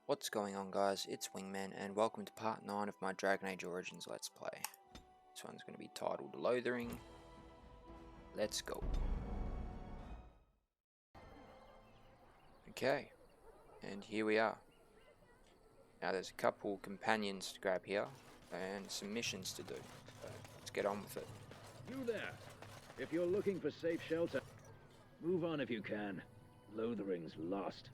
What's going on, guys? It's Wingman and welcome to part 9 of my Dragon Age Origins Let's Play. This one's going to be titled Lothering. Let's go. Okay, and here we are. Now there's a couple companions to grab here and some missions to do, so let's get on with it. You there! If you're looking for safe shelter, move on if you can. Lothering's lost.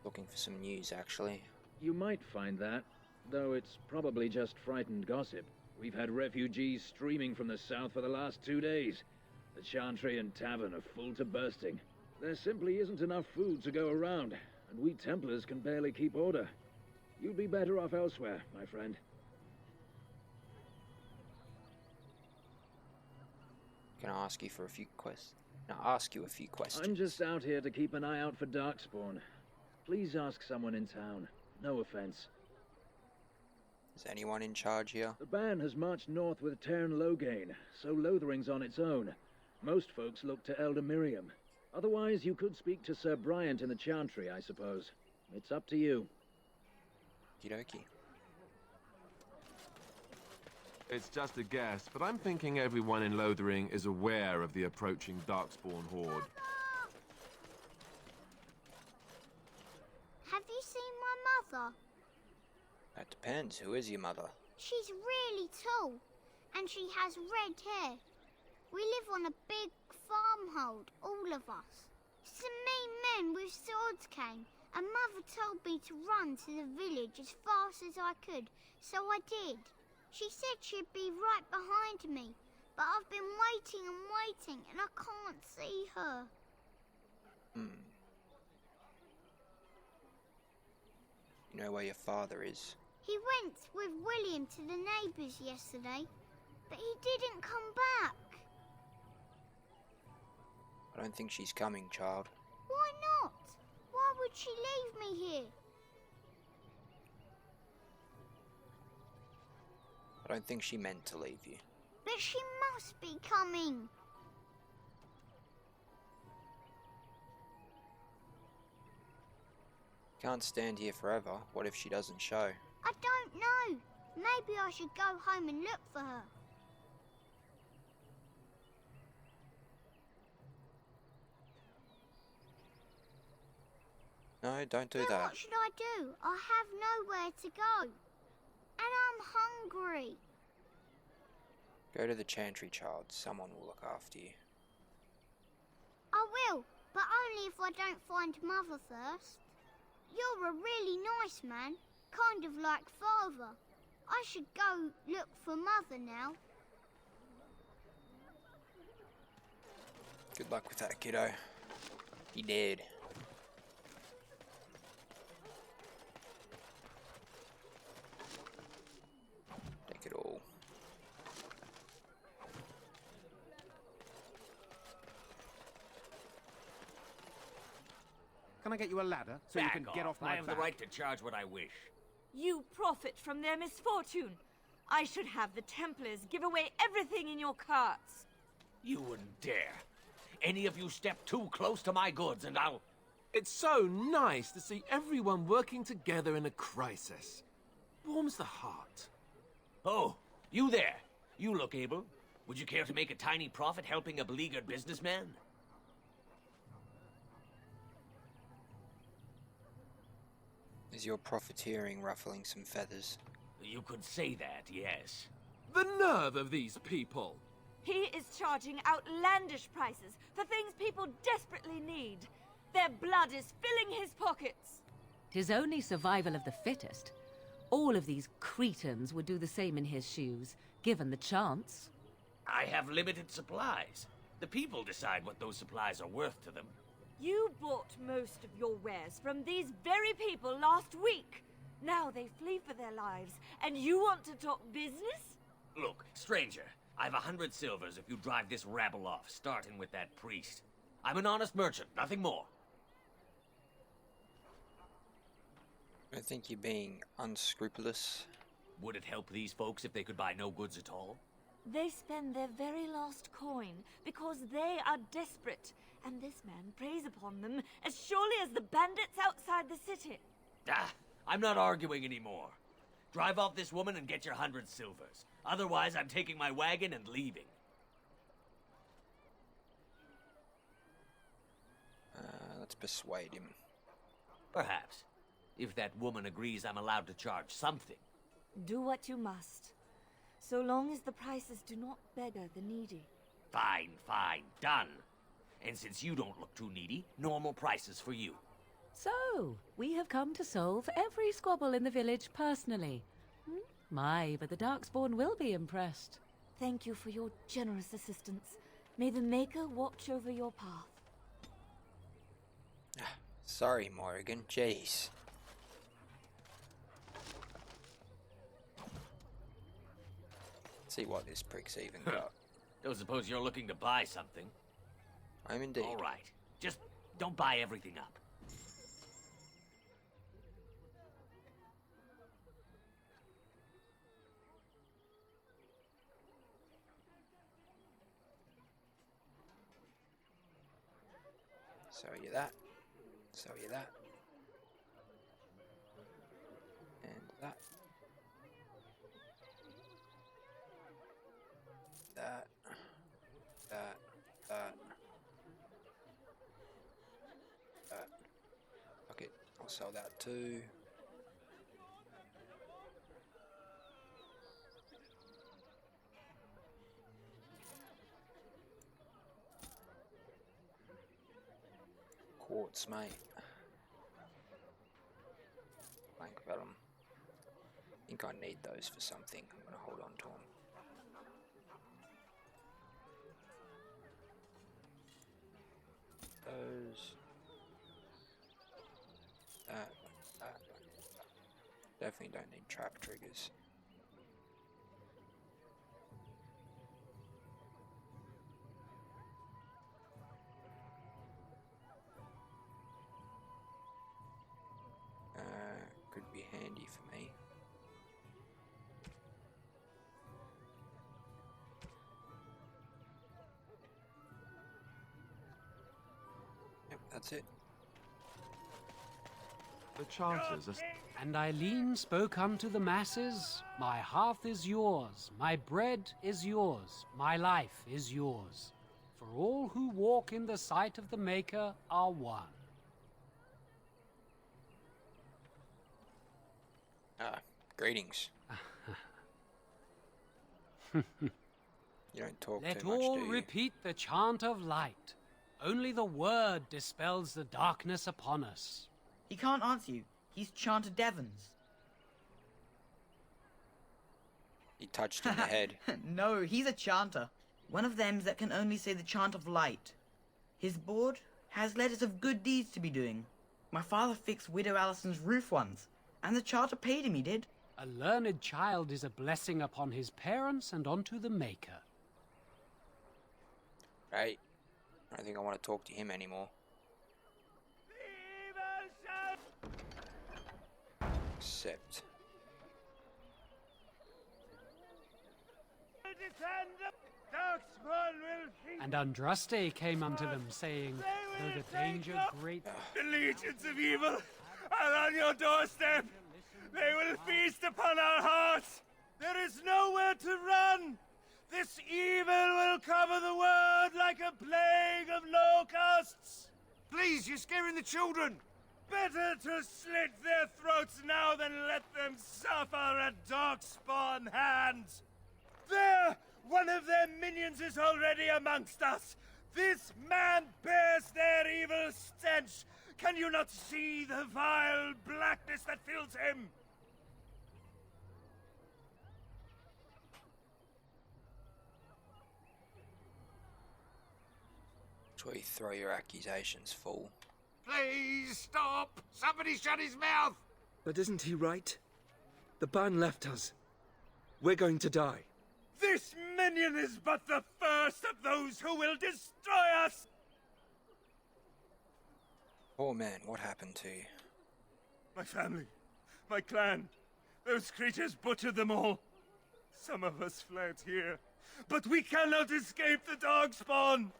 Looking for some news, actually. You might find that, though it's probably just frightened gossip. We've had refugees streaming from the south for the last 2 days. The Chantry and Tavern are full to bursting. There simply isn't enough food to go around, and we Templars can barely keep order. You'd be better off elsewhere, my friend. Can I ask you for a few questions? I'm just out here to keep an eye out for Darkspawn. Please ask someone in town. No offense. Is anyone in charge here? The band has marched north with Terran Loghain, so Lothering's on its own. Most folks look to Elder Miriam. Otherwise, you could speak to Sir Bryant in the Chantry, I suppose. It's up to you. Okie dokie. It's just a guess, but I'm thinking everyone in Lothering is aware of the approaching Darkspawn horde. Have you seen my mother? That depends. Who is your mother? She's really tall, and she has red hair. We live on a big farmhold, all of us. Some mean men with swords came, and Mother told me to run to the village as fast as I could, so I did. She said she'd be right behind me, but I've been waiting and waiting, and I can't see her. You know where your father is? He went with William to the neighbours yesterday, but he didn't come back. I don't think she's coming, child. Why not? Why would she leave me here? I don't think she meant to leave you. But she must be coming. Can't stand here forever. What if she doesn't show? I don't know. Maybe I should go home and look for her. No, don't do Then that. what should I do? I have nowhere to go. And I'm hungry. Go to the Chantry, child. Someone will look after you. I will, but only if I don't find Mother first. You're a really nice man, kind of like Father. I should go look for Mother now. Good luck with that, kiddo. He did. Take it all. Can I get you a ladder so you can get off my I have back? the right to charge what I wish. You profit from their misfortune. I should have the Templars give away everything in your carts. You wouldn't dare. Any of you step too close to my goods and I'll... It's so nice to see everyone working together in a crisis. Warms the heart. Oh, you there. You look able. Would you care to make a tiny profit helping a beleaguered businessman? Is your profiteering ruffling some feathers? You could say that, yes. The nerve of these people! He is charging outlandish prices for things people desperately need. Their blood is filling his pockets. 'Tis only survival of the fittest. All of these cretins would do the same in his shoes, given the chance. I have limited supplies. The people decide what those supplies are worth to them. You bought most of your wares from these very people last week. Now they flee for their lives, and you want to talk business? Look, stranger, I've 100 silvers if you drive this rabble off, starting with that priest. I'm an honest merchant, nothing more. I think you're being unscrupulous. Would it help these folks if they could buy no goods at all? They spend their very last coin because they are desperate, And this man preys upon them as surely as the bandits outside the city. Ah, I'm not arguing anymore. Drive off this woman and get your 100 silvers. Otherwise, I'm taking my wagon and leaving. Let's persuade him. Perhaps. If that woman agrees I'm allowed to charge something. Do what you must, so long as the prices do not beggar the needy. Fine, fine, done. And since you don't look too needy, normal prices for you. So, we have come to solve every squabble in the village personally. My, but the Darkspawn will be impressed. Thank you for your generous assistance. May the Maker watch over your path. Sorry, Morrigan. Jeez. See what this prick's even got. Don't suppose you're looking to buy something? I'm indeed. All right. Just don't buy everything up. Sell you that. Sell you that. And that. That. That. That. That. Okay, I'll sell that too. Quartz, mate. Blank vellum. I think I need those for something. I'm gonna hold on to them. Those. That. Definitely don't need trap triggers. Could be handy for me. Yep, that's it. The chances are... And Eileen spoke unto the masses, my hearth is yours, my bread is yours, my life is yours. For all who walk in the sight of the Maker are one. Greetings. You don't talk Let too much, all do you? repeat the chant of light. Only the word dispels the darkness upon us. He can't answer you. He's chanted Devons. He touched in the head. No, he's a chanter. One of them that can only say the chant of light. His board has letters of good deeds to be doing. My father fixed Widow Allison's roof once, and the charter paid him, he did. A learned child is a blessing upon his parents and onto the Maker. Right. I don't think I want to talk to him anymore. Except... And Andraste came unto them, saying, though the danger great... The legions of evil are on your doorstep. They will feast upon our hearts. There is nowhere to run. This evil will cover the world like a plague of locusts. Please, you're scaring the children. Better to slit their throats now than let them suffer at Darkspawn hands. There! One of their minions is already amongst us. This man bears their evil stench. Can you not see the vile blackness that fills him? That's where you throw your accusations, fool. Please stop. Somebody shut his mouth. But isn't he right? The ban left us. We're going to die. This minion is but the first of those who will destroy us! Oh man, what happened to you? My family, my clan, those creatures butchered them all. Some of us fled here, but we cannot escape the Darkspawn!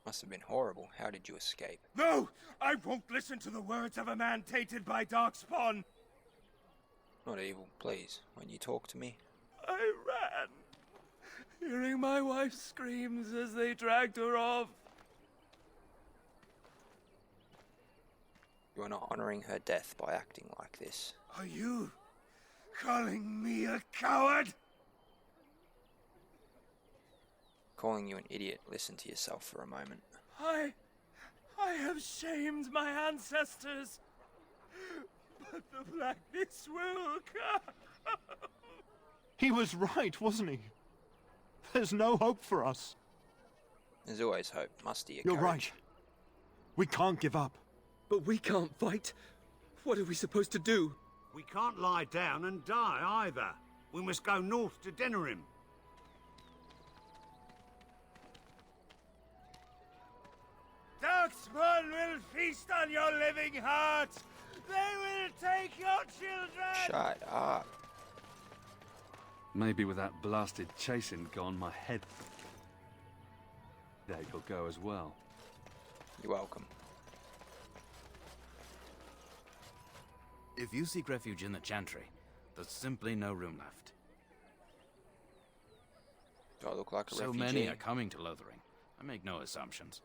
Must have been horrible. How did you escape? No! I won't listen to the words of a man tainted by darkspawn! Not evil, please. When you talk to me. I ran, hearing my wife's screams as they dragged her off. You are not honoring her death by acting like this. Are you calling me a coward? Calling you an idiot. Listen to yourself for a moment. I have shamed my ancestors, but the blackness will come. He was right, wasn't he? There's no hope for us. There's always hope. Muster your You're courage. right. We can't give up. But we can't fight. What are we supposed to do? We can't lie down and die either. We must go north to Denerim. Darkspawn will feast on your living hearts. They will take your children. Shut up. Maybe with that blasted chasing gone, my head will go as well. You're welcome. If you seek refuge in the Chantry, there's simply no room left. Do I look like a so refugee? Many are coming to Lothering. I make no assumptions.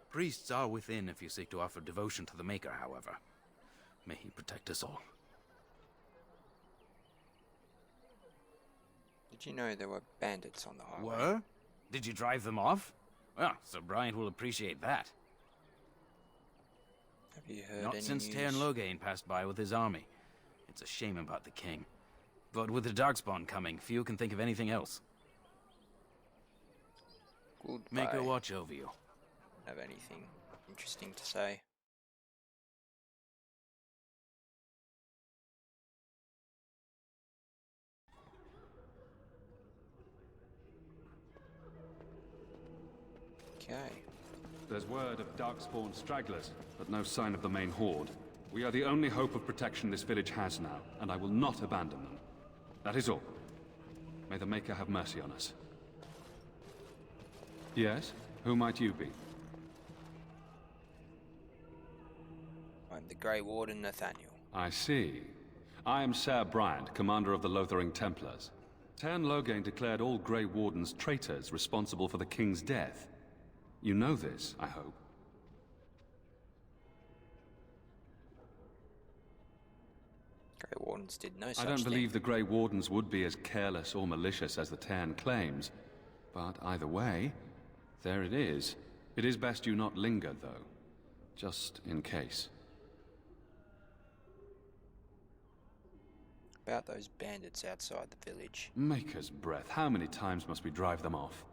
Priests are within if you seek to offer devotion to the Maker, however. May he protect us all. Did you know there were bandits on the highway? Were? Did you drive them off? Well, Sir Bryant will appreciate that. Have you heard Not any since news? Tairn Loghain passed by with his army. It's a shame about the king. But with the Darkspawn coming, few can think of anything else. Goodbye. Maker watch over you. Have anything interesting to say? Okay. There's word of Darkspawn stragglers, but no sign of the main horde. We are the only hope of protection this village has now, and I will not abandon them. That is all. May the Maker have mercy on us. Yes? Who might you be? I'm the Grey Warden Nathaniel. I see. I am Sir Bryant, commander of the Lothering Templars. Tairn Loghain declared all Grey Wardens traitors responsible for the king's death. You know this, I hope. Grey Wardens did no such I don't thing. believe the Grey Wardens would be as careless or malicious as the Tairn claims. But either way, there it is. It is best you not linger, though. Just in case. About those bandits outside the village. Maker's breath, how many times must we drive them off?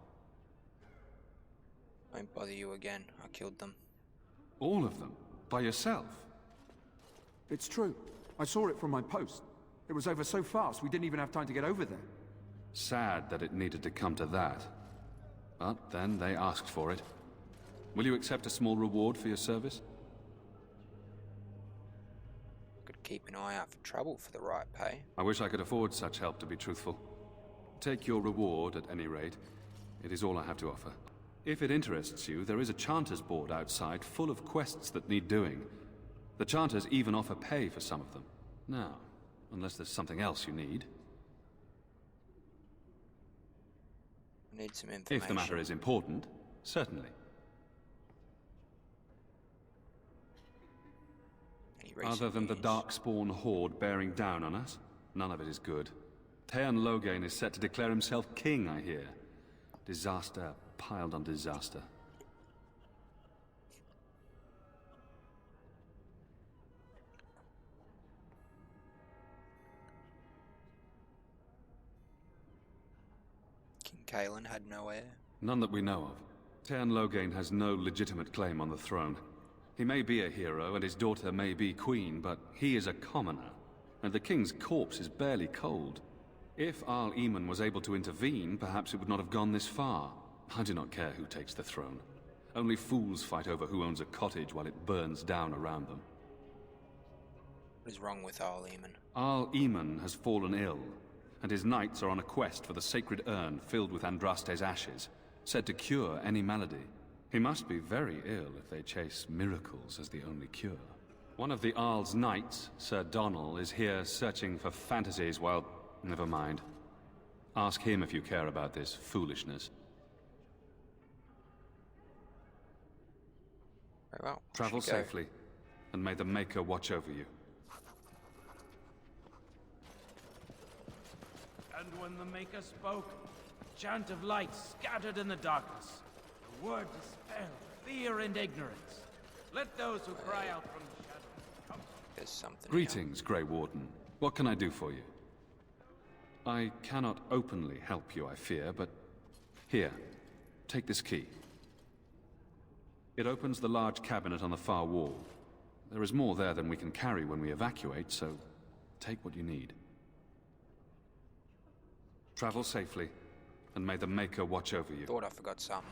Won't bother you again. I killed them. All of them? By yourself? It's true. I saw it from my post. It was over so fast we didn't even have time to get over there. Sad that it needed to come to that. But then they asked for it. Will you accept a small reward for your service? Could keep an eye out for trouble for the right pay. I wish I could afford such help, to be truthful. Take your reward, at any rate. It is all I have to offer. If it interests you, there is a Chanters board outside full of quests that need doing. The Chanters even offer pay for some of them. Now, unless there's something else you need. I need some information. If the matter is important, certainly. Other than the Darkspawn horde bearing down on us, none of it is good. Tairn Loghain is set to declare himself king, I hear. Disaster piled on disaster. King Kaelin had no heir. None that we know of. Tairn Loghain has no legitimate claim on the throne. He may be a hero, and his daughter may be queen, but he is a commoner, and the king's corpse is barely cold. If Arl Eamon was able to intervene, perhaps it would not have gone this far. I do not care who takes the throne. Only fools fight over who owns a cottage while it burns down around them. What is wrong with Arl Eamon? Arl Eamon has fallen ill, and his knights are on a quest for the sacred urn filled with Andraste's ashes, said to cure any malady. He must be very ill if they chase miracles as the only cure. One of the Arl's knights, Sir Donnell, is here searching for fantasies while... Never mind. Ask him if you care about this foolishness. Very well. Travel safely, and may the Maker watch over you. And when the Maker spoke, a chant of light scattered in the darkness. The word dispelled fear and ignorance. Let those who cry out from the shadows come. There's something Greetings, Grey Warden. What can I do for you? I cannot openly help you, I fear, but... Here, take this key. It opens the large cabinet on the far wall. There is more there than we can carry when we evacuate, so take what you need. Travel safely, and may the Maker watch over you. Thought I forgot something.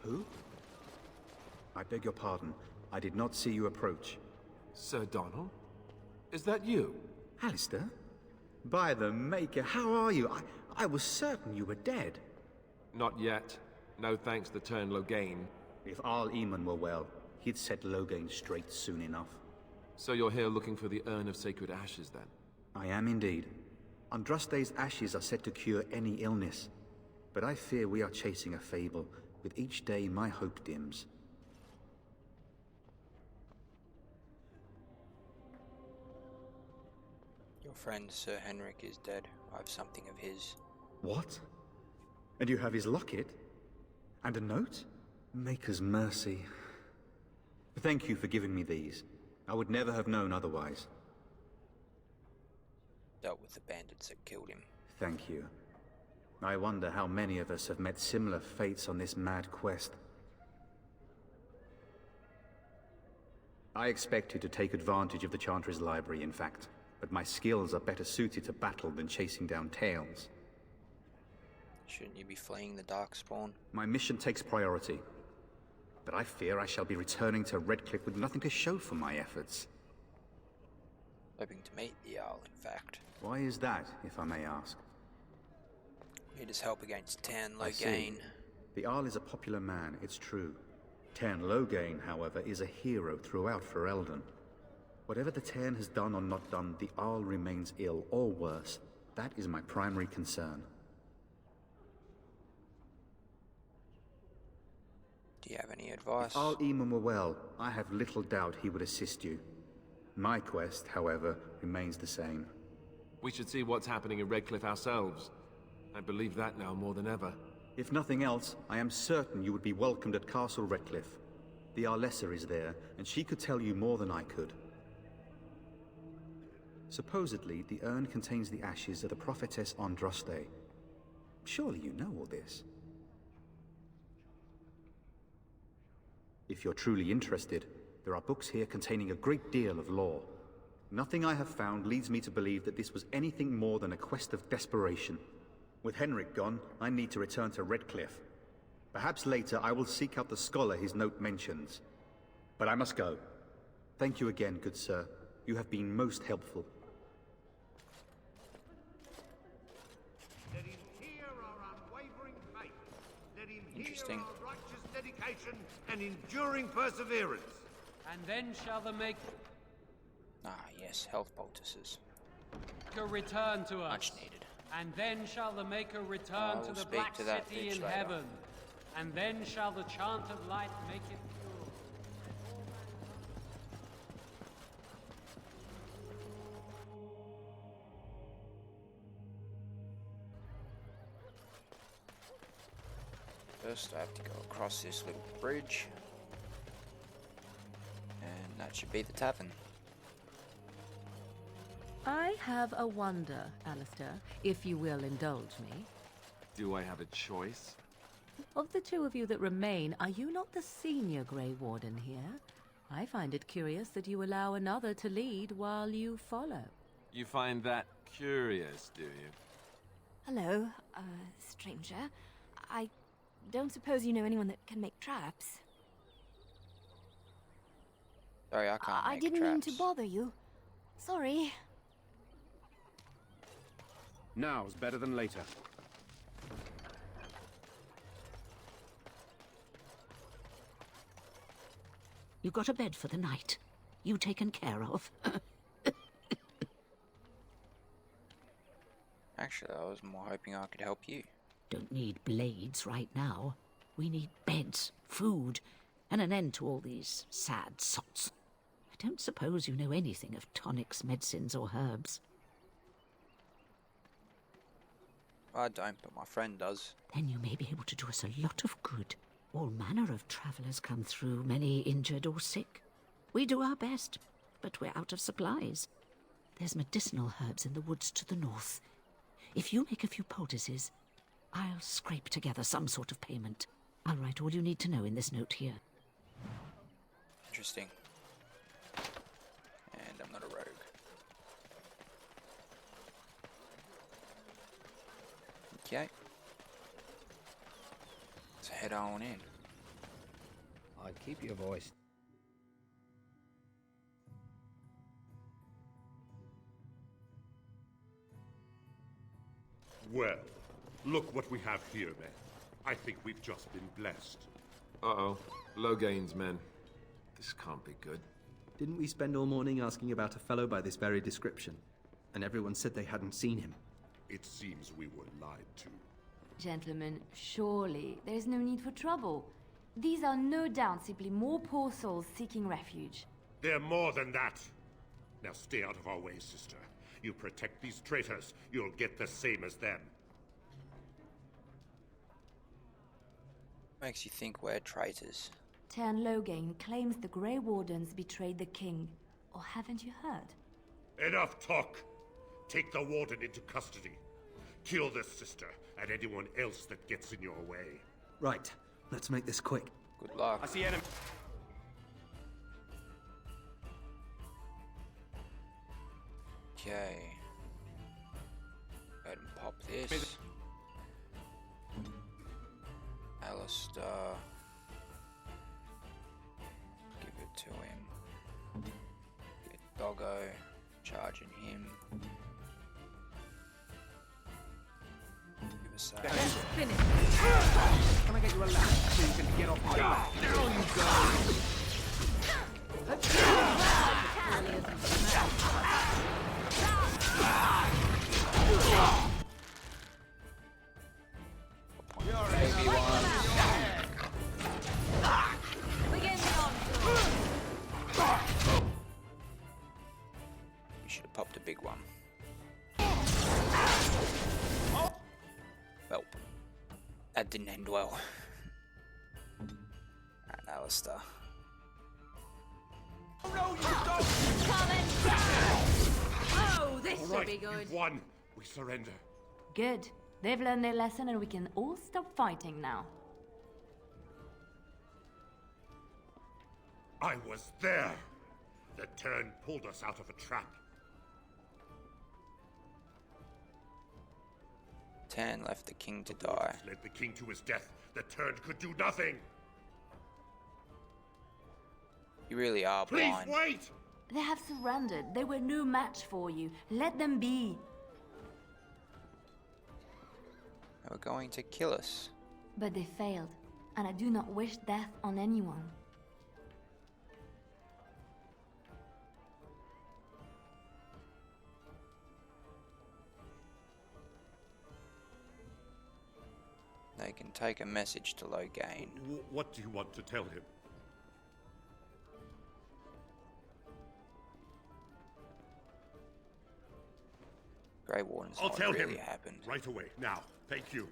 Who? I beg your pardon. I did not see you approach. Sir Donnell? Is that you? Alistair? By the Maker, how are you? I was certain you were dead. Not yet. No thanks to Turn Logain. If Arl Eamon were well, he'd set Logain straight soon enough. So you're here looking for the Urn of Sacred Ashes, then? I am indeed. Andraste's ashes are said to cure any illness. But I fear we are chasing a fable. With each day, my hope dims. Your friend Sir Henrik is dead. I have something of his. What? And you have his locket? And a note? Maker's mercy. Thank you for giving me these. I would never have known otherwise. Dealt with the bandits that killed him. Thank you. I wonder how many of us have met similar fates on this mad quest. I expected to take advantage of the Chantry's library, in fact, but my skills are better suited to battle than chasing down tales. Shouldn't you be fleeing the Darkspawn? My mission takes priority, but I fear I shall be returning to Redcliffe with nothing to show for my efforts. Hoping to meet the Jarl, in fact. Why is that, if I may ask? Need his help against Tan I see. Logain. The Jarl is a popular man, it's true. Tan Logain, however, is a hero throughout Ferelden. Whatever the Tan has done or not done, the Jarl remains ill, or worse. That is my primary concern. Do you have any advice? If Arl Eamon were well, I have little doubt he would assist you. My quest, however, remains the same. We should see what's happening in Redcliffe ourselves. I believe that now more than ever. If nothing else, I am certain you would be welcomed at Castle Redcliffe. The Arlessa is there, and she could tell you more than I could. Supposedly, the urn contains the ashes of the prophetess Andraste. Surely you know all this. If you're truly interested, there are books here containing a great deal of lore. Nothing I have found leads me to believe that this was anything more than a quest of desperation. With Henrik gone, I need to return to Redcliffe. Perhaps later I will seek out the scholar his note mentions. But I must go. Thank you again, good sir. You have been most helpful. Let him hear our unwavering faith. Let him Interesting. hear our righteous dedication and enduring perseverance. And then shall the Maker Ah, yes, health poultices. return to us. Much needed. And then shall the Maker return I to will the speak Black to that City bitch in later. heaven. And then shall the chant of light make it pure. First, I have to go across this little bridge. And that should be the tavern. I have a wonder, Alistair, if you will indulge me. Do I have a choice? Of the two of you that remain, are you not the senior Grey Warden here? I find it curious that you allow another to lead while you follow. You find that curious, do you? Hello, stranger. I don't suppose you know anyone that can make traps? Sorry, I can't I make didn't mean to traps. bother you. Sorry. Now's better than later. You got a bed for the night? You taken care of? Actually, I was more hoping I could help you. Don't need blades right now. We need beds, food, and an end to all these sad sots. I don't suppose you know anything of tonics, medicines, or herbs. I don't, but my friend does. Then you may be able to do us a lot of good. All manner of travellers come through, many injured or sick. We do our best, but we're out of supplies. There's medicinal herbs in the woods to the north. If you make a few poultices, I'll scrape together some sort of payment. I'll write all you need to know in this note here. Interesting. And I'm not a rogue. Okay. Let's head on in. I'd keep your voice. Well, look what we have here, men. I think we've just been blessed. Uh-oh. Logain's men. This can't be good. Didn't we spend all morning asking about a fellow by this very description? And everyone said they hadn't seen him. It seems we were lied to. Gentlemen, surely there's no need for trouble. These are no doubt simply more poor souls seeking refuge. They're more than that. Now stay out of our way, sister. You protect these traitors, you'll get the same as them. Makes you think we're traitors. Tern Logain claims the Grey Wardens betrayed the king. Or haven't you heard? Enough talk! Take the warden into custody. Kill this sister and anyone else that gets in your way. Right. Let's make this quick. Good luck. I see enemy. Okay. Go ahead and pop this. Alistair. Give it to him. Get Doggo. Charging him. Give us that. Finish. Can I get you a lap so you can get off my back? Down you go! Maybe one. You should have popped a big one. Well, that didn't end well. And Alistair. No, you don't! Oh, this All should right, be good. you've won. We surrender. Good. They've learned their lesson and we can all stop fighting now. I was there. The turn pulled us out of a trap. Tan left the king to die. Led the king to his death. The turn could do nothing. You really are Please blind. wait! They have surrendered. They were no match for you. Let them be. They were going to kill us. But they failed, and I do not wish death on anyone. They can take a message to Logain. What do you want to tell him? Grey Warden's I'll not tell really him happened. right away. Now, thank you.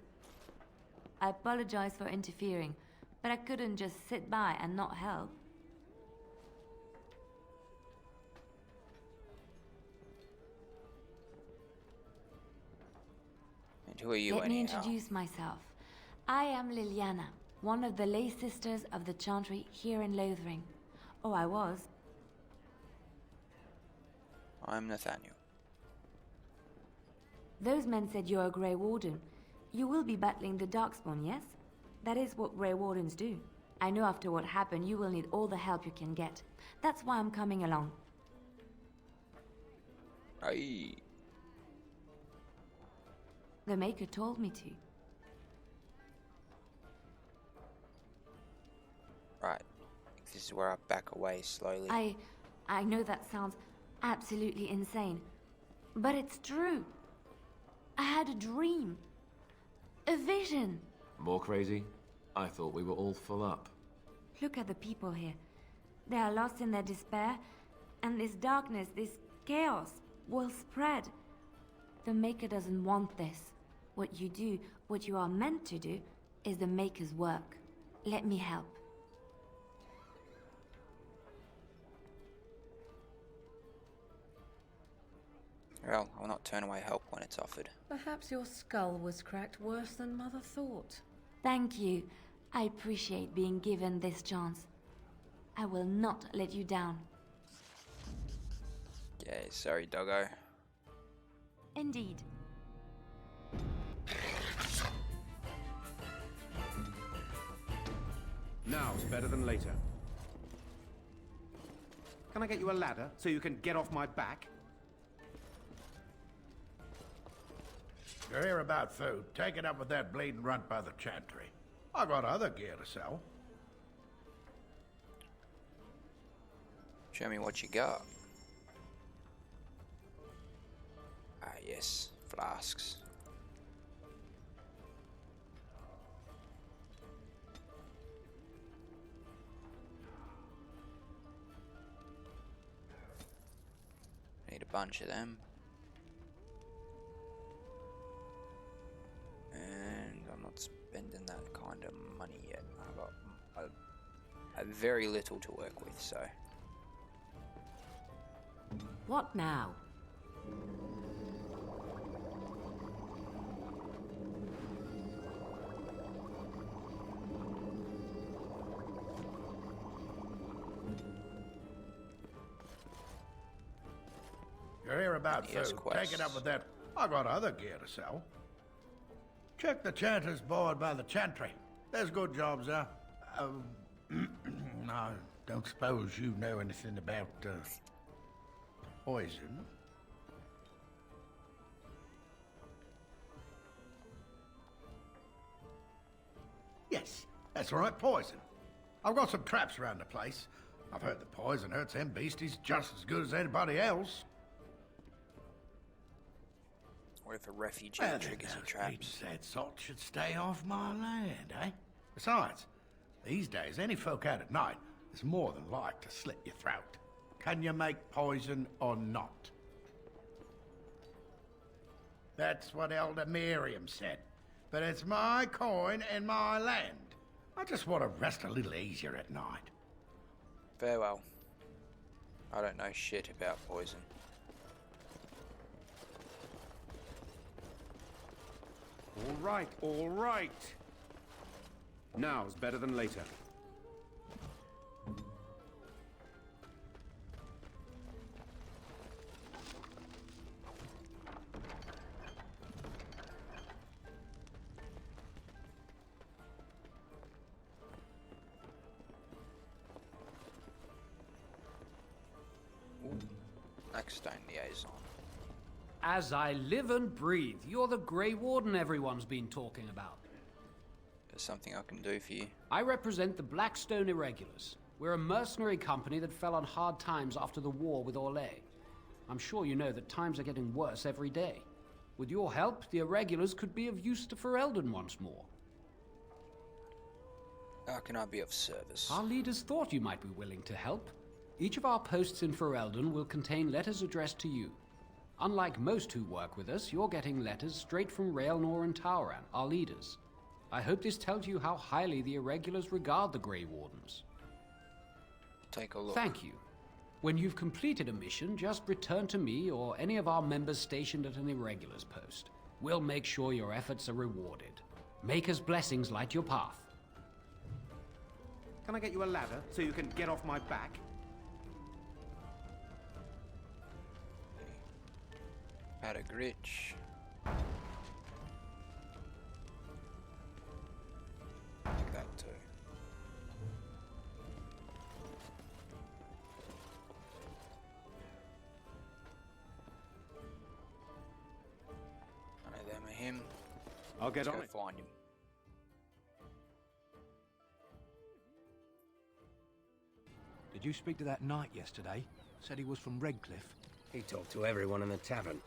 I apologize for interfering, but I couldn't just sit by and not help. And who are you Let me anyhow? introduce myself. I am Liliana, one of the lay sisters of the Chantry here in Lothering. Oh, I was. I'm Nathaniel. Those men said you're a Grey Warden. You will be battling the Darkspawn, yes? That is what Grey Wardens do. I know after what happened, you will need all the help you can get. That's why I'm coming along. Aye. The Maker told me to. Right. this is where I back away slowly. I know that sounds absolutely insane, but it's true. I had a dream. A vision. More crazy? I thought we were all full up. Look at the people here. They are lost in their despair, and this darkness, this chaos, will spread. The Maker doesn't want this. What you do, what you are meant to do, is the Maker's work. Let me help. Well, I will not turn away help when it's offered. Perhaps your skull was cracked worse than Mother thought. Thank you. I appreciate being given this chance. I will not let you down. Yeah, sorry, doggo. Indeed. Now's better than later. Can I get you a ladder so you can get off my back? You're here about food. Take it up with that bleeding runt by the chantry. I got other gear to sell. Show me what you got. Ah, yes, flasks. Need a bunch of them. And I'm not spending that kind of money yet. I've got a very little to work with, so. What now? You're here about Yes, food. quests. Take it up with that. I got other gear to sell. Check the chanter's board by the chantry. There's good jobs there. I don't suppose you know anything about poison. Yes, that's right, poison. I've got some traps around the place. I've heard the poison hurts them beasties just as good as anybody else. What if a refugee Well, triggers your those traps? That salt should stay off my land, eh? Besides, these days, any folk out at night is more than like to slit your throat. Can you make poison or not? That's what Elder Miriam said. But it's my coin and my land. I just want to rest a little easier at night. Farewell. I don't know shit about poison. All right, all right. Now's better than later. Blackstone liaison. As I live and breathe, you're the Grey Warden everyone's been talking about. There's something I can do for you. I represent the Blackstone Irregulars. We're a mercenary company that fell on hard times after the war with Orlais. I'm sure you know that times are getting worse every day. With your help, the Irregulars could be of use to Ferelden once more. How can I be of service? Our leaders thought you might be willing to help. Each of our posts in Ferelden will contain letters addressed to you. Unlike most who work with us, you're getting letters straight from Raelnor and Tauran, our leaders. I hope this tells you how highly the Irregulars regard the Grey Wardens. Take a look. Thank you. When you've completed a mission, just return to me or any of our members stationed at an Irregulars post. We'll make sure your efforts are rewarded. Maker's blessings light your path. Can I get you a ladder so you can get off my back? Had a glitch. Take that too. None of them are him. I'll get Let's on go it. find him. Did you speak to that knight yesterday? Said he was from Redcliffe. He talked to everyone in the tavern.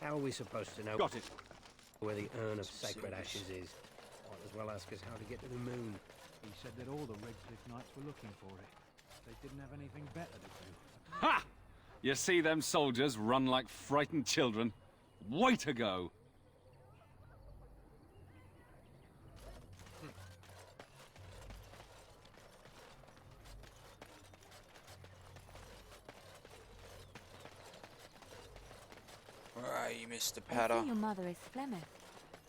How are we supposed to know Got it. where the urn of sacred ashes is? Might as well ask us how to get to the moon. He said that all the Redcliffe knights were looking for it. They didn't have anything better to do. Ha! You see them soldiers run like frightened children? Way to go! Where are you, Mr. I Patter? see your mother is Flemeth,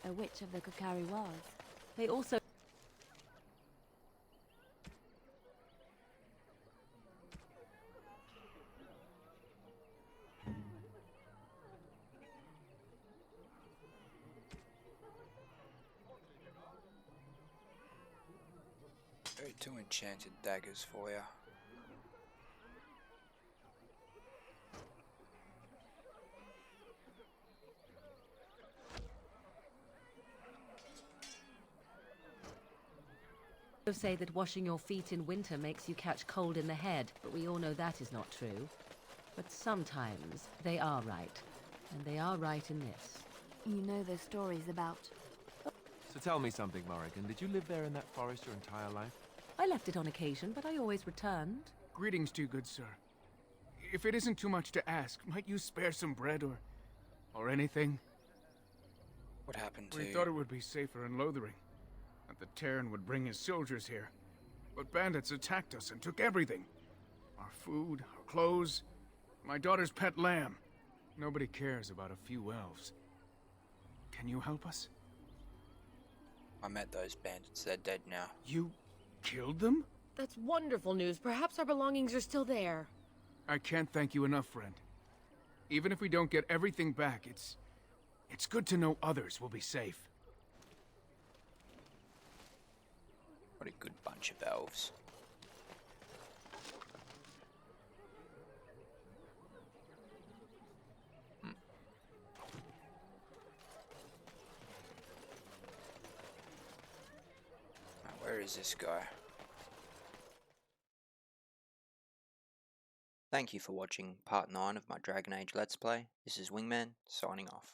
a witch of the Kokari Wars. They also... Two enchanted daggers for you. say that washing your feet in winter makes you catch cold in the head, but we all know that is not true. But sometimes they are right, and they are right in this. You know the stories about... So tell me something, Morrigan. Did you live there in that forest your entire life? I left it on occasion, but I always returned. Greetings to you, good sir. If it isn't too much to ask, might you spare some bread or anything? What happened to We you? thought it would be safer in Lothering, that the Terran would bring his soldiers here. But bandits attacked us and took everything. Our food, our clothes, my daughter's pet lamb. Nobody cares about a few elves. Can you help us? I met those bandits. They're dead now. You killed them? That's wonderful news. Perhaps our belongings are still there. I can't thank you enough, friend. Even if we don't get everything back, it's good to know others will be safe. What a good bunch of elves. Where is this guy? Thank you for watching part 9 of my Dragon Age Let's Play. This is Wingman, signing off.